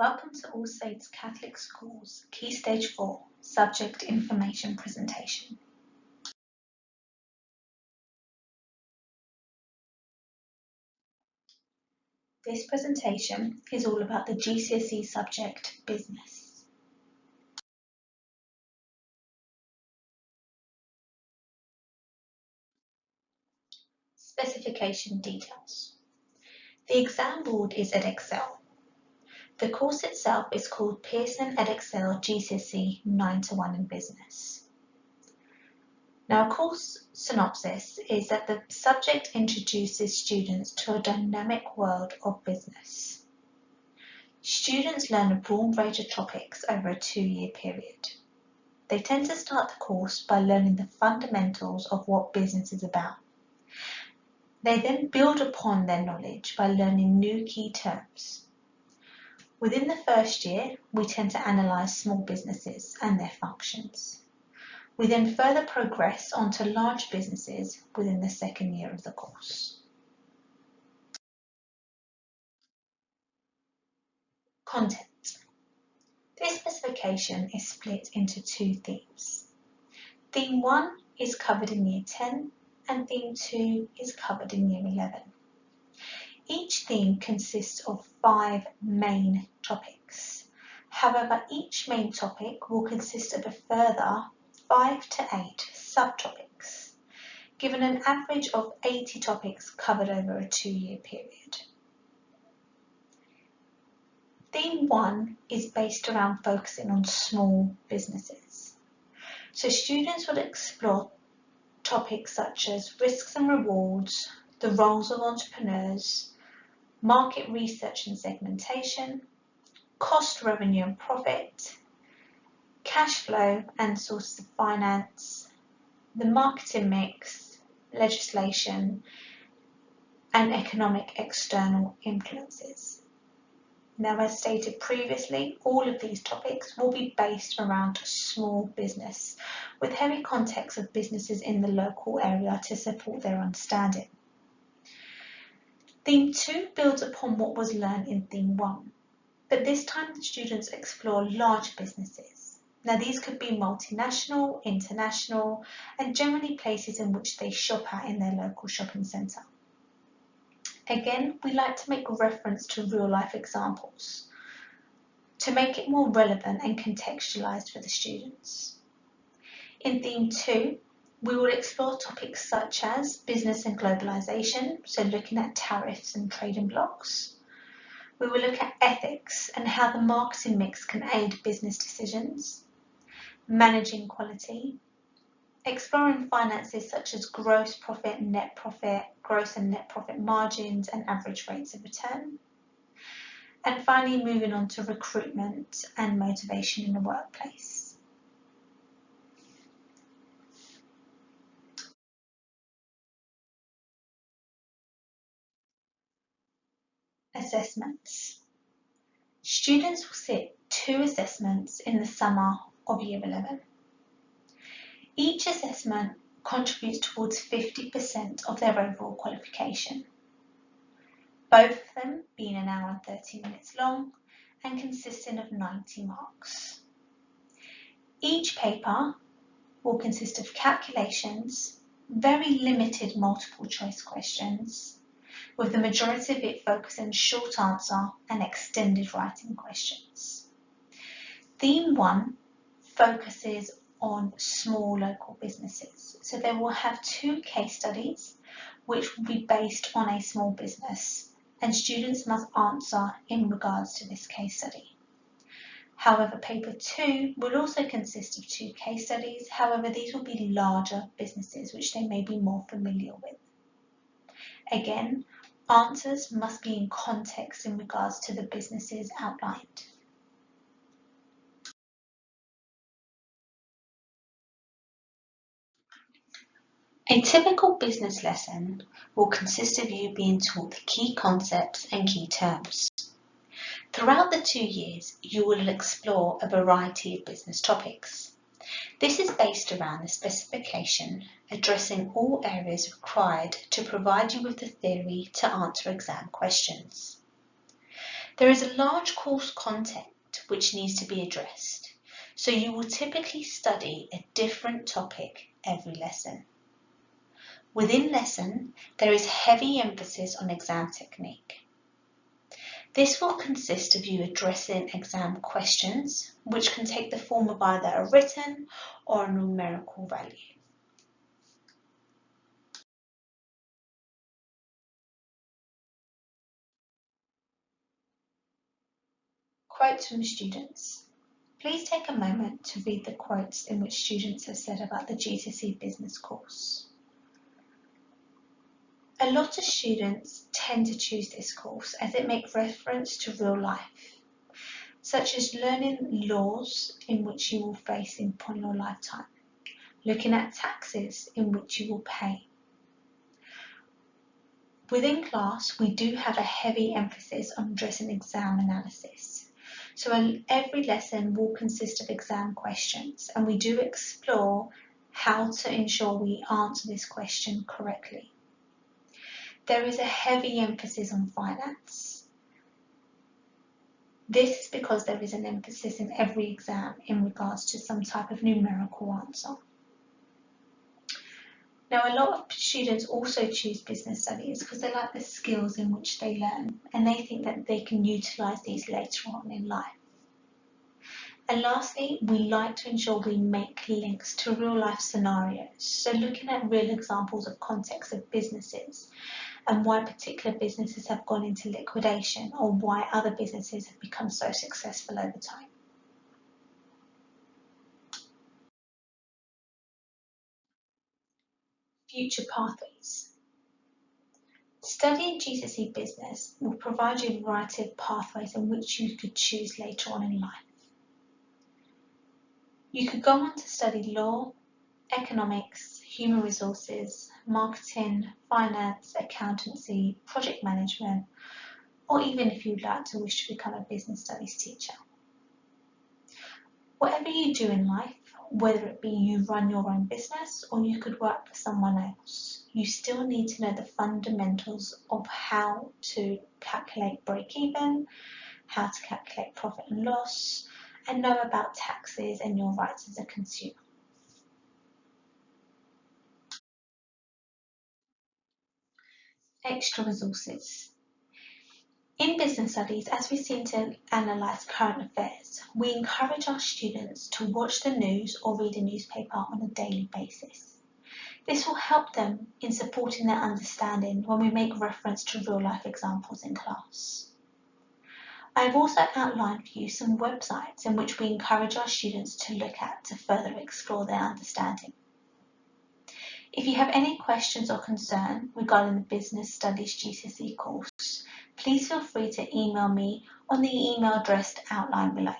Welcome to All Saints Catholic Schools, Key Stage 4, Subject Information Presentation. This presentation is all about the GCSE subject Business. Specification details. The exam board is Edexcel. The course itself is called Pearson Edexcel GCSE 9-1 in Business. Now, a course synopsis is that the subject introduces students to a dynamic world of business. Students learn a broad range of topics over a 2-year period. They tend to start the course by learning the fundamentals of what business is about. They then build upon their knowledge by learning new key terms. Within the first year, we tend to analyse small businesses and their functions. We then further progress onto large businesses within the second year of the course. Content. This specification is split into 2 themes. Theme 1 is covered in Year 10 and Theme 2 is covered in Year 11. Each theme consists of 5 main topics. However, each main topic will consist of a further 5 to 8 subtopics, given an average of 80 topics covered over a 2-year period. Theme 1 is based around focusing on small businesses. So students will explore topics such as risks and rewards, the roles of entrepreneurs, market research and segmentation, cost, revenue and profit, cash flow and sources of finance, the marketing mix, legislation, and economic external influences. Now, as stated previously, all of these topics will be based around small business, with heavy context of businesses in the local area to support their understanding. Theme 2 builds upon what was learned in Theme 1, but this time the students explore large businesses. Now, these could be multinational, international, and generally places in which they shop at in their local shopping centre. Again, we like to make reference to real-life examples to make it more relevant and contextualised for the students. In Theme 2, we will explore topics such as business and globalisation, so looking at tariffs and trading blocks. We will look at ethics and how the marketing mix can aid business decisions, managing quality, exploring finances such as gross profit, gross and net profit margins and average rates of return. And finally, moving on to recruitment and motivation in the workplace. Assessments. Students will sit 2 assessments in the summer of Year 11. Each assessment contributes towards 50% of their overall qualification, both of them being an hour and 30 minutes long and consisting of 90 marks. Each paper will consist of calculations, very limited multiple choice questions, with the majority of it focusing short answer and extended writing questions. Theme 1 focuses on small local businesses. So they will have 2 case studies which will be based on a small business, and students must answer in regards to this case study. However, paper 2 will also consist of 2 case studies. However, these will be larger businesses which they may be more familiar with. Again, answers must be in context in regards to the businesses outlined. A typical business lesson will consist of you being taught the key concepts and key terms. Throughout the 2 years, you will explore a variety of business topics. This is based around the specification, addressing all areas required to provide you with the theory to answer exam questions. There is a large course content which needs to be addressed, so you will typically study a different topic every lesson. Within lesson, there is heavy emphasis on exam technique. This will consist of you addressing exam questions, which can take the form of either a written or a numerical value. Quotes from students. Please take a moment to read the quotes in which students have said about the GCSE business course. A lot of students tend to choose this course as it makes reference to real life, such as learning laws in which you will face in your lifetime, looking at taxes in which you will pay. Within class, we do have a heavy emphasis on addressing exam analysis. So every lesson will consist of exam questions, and we do explore how to ensure we answer this question correctly. There is a heavy emphasis on finance. This is because there is an emphasis in every exam in regards to some type of numerical answer. Now, a lot of students also choose business studies because they like the skills in which they learn, and they think that they can utilise these later on in life. And lastly, we like to ensure we make links to real life scenarios. So looking at real examples of context of businesses and why particular businesses have gone into liquidation or why other businesses have become so successful over time. Future pathways. Studying GCSE business will provide you a variety of pathways in which you could choose later on in life. You could go on to study law, economics, human resources, marketing, finance, accountancy, project management, or even if you'd like to wish to become a business studies teacher. Whatever you do in life, whether it be you run your own business or you could work for someone else, you still need to know the fundamentals of how to calculate break-even, how to calculate profit and loss, and know about taxes and your rights as a consumer. Extra resources. In business studies, as we seem to analyse current affairs, we encourage our students to watch the news or read a newspaper on a daily basis. This will help them in supporting their understanding when we make reference to real-life examples in class. I have also outlined for you some websites in which we encourage our students to look at to further explore their understanding. If you have any questions or concern regarding the Business Studies GCSE course, please feel free to email me on the email address outlined below.